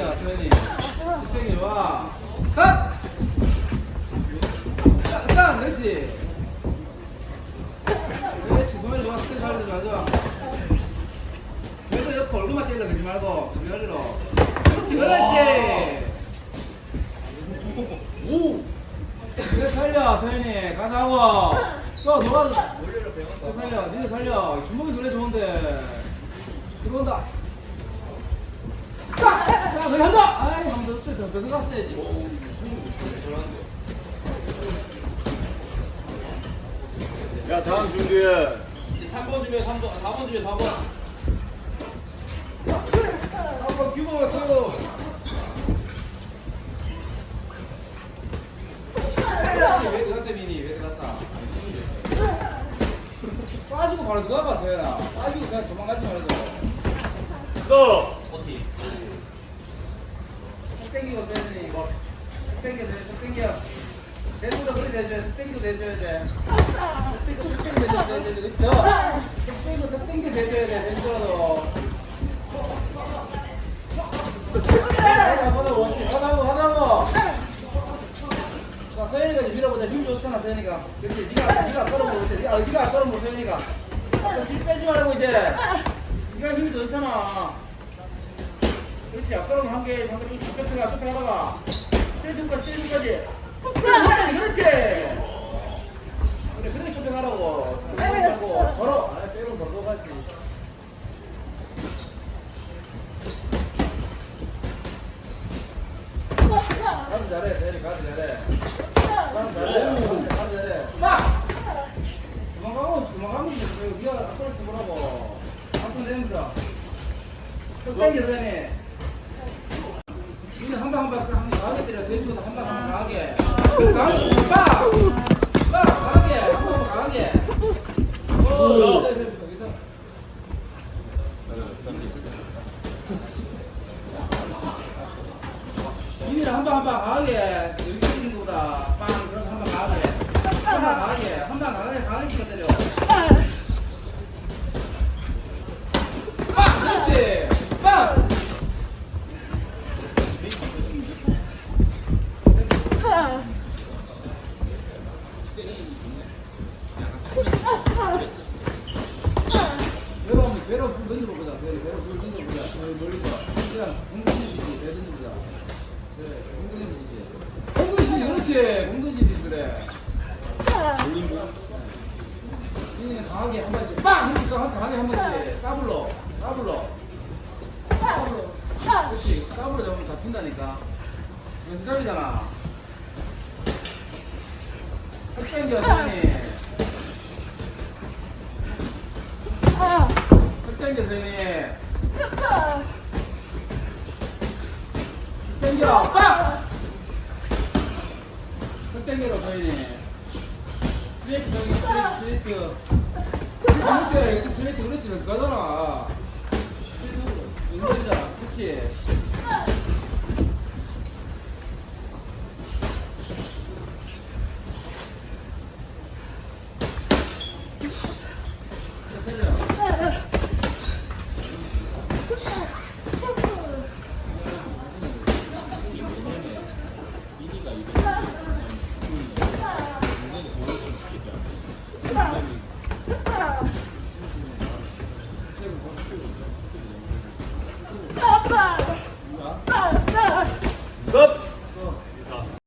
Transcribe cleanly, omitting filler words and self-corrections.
땡겨, 서현이. 땡겨, 와. 가! 딱! 그렇지. 그렇지, 서현이 좋아. 스텝 살려줘, 좋아. 그래도 옆에 얼굴만 때려, 그러지 말고. 열리로. 그렇지, 그렇지. 오! 그래, 살려, 서현이. 가자고. 또, 너가. 살려, 니네 살려. 주먹이 그래 좋은데. 들어온다. 딱! 자, 너희 한다! 아이, 한 번 더 세, 더 들어갔어야지. 야, 다음 준비해. 이제 3번 준비해, 3번. 4번 준비해, 4번. 4번 규모가 타고. 그렇지, 왜 들어갔대, 미니? 왜 들어갔다? 빠지고 바로 들어가봐, 서현아. 빠지고 그냥 도망가지 말고. 너. 어디? 턱 땡기고, 서현이. 이거. 턱 땡겨, 턱 땡겨. 대구도 그래 대줘야 돼. 땡기도 대줘야 돼. 턱 땡겨, 턱 땡겨 대줘야 돼. 그렇지, 너. 턱 땡겨, 턱 땡겨 대줘야 돼. 대줘도. 하다고, 원치. 하다고. 자, 서현이가 이제 밀어보자. 힘 좋잖아, 서현이가. 그렇지, 니가 걸어보고 있어. 니가 걸어보고, 서현이가. 아까 힘 빼지 말고, 이제. 니가 힘이 더 좋잖아. 그렇지, 앞걸음 한 개, 쭉 좁혀 하다가. 세줄까지. 그렇지. 그래, 그렇게 좁혀 가라고. 걸어. 아, 빼고 걸어 갈수 있어. 가도 잘해, 서현이 가도 잘해. 가도 잘해. 막! 도망가면 돼. 니가 앞걸음 써보라고. 앞선 내면서. 또 땡겨, 서현이. 이게 한 방 강하게 때려. 돼지보다 한 방 강하게. 강하게. 빡! 강하게. 한 방 강하게. 오! 여기서. 이미는 한 방 강하게. 여기 있는 것보다 빵! 그래서 한 방 강하게. 한 방 강하게 시켜 때려. 빡! 그렇지! 빡! 배로 던져보자. 배로 던져보자. 멀리서. 그냥 공 던지듯이 배 던져보자. 그래, 공 던지듯이. 그렇지. 공 던지듯이 그래. 이는 강하게 한 번씩. 빵! 그렇지. 강하게 한 번씩. 까불러. 그렇지. 까불러 잡으면 잡힌다니까. 연습장이잖아. 흑땡겨, 선생님. 땡겨, 선생님. 땡겨, 빡! 땡겨로, 선생님. 플레이트, 플레이트. 그렇지, 플레이트, 그렇지, 그거잖아. 플레이트, 그렇지.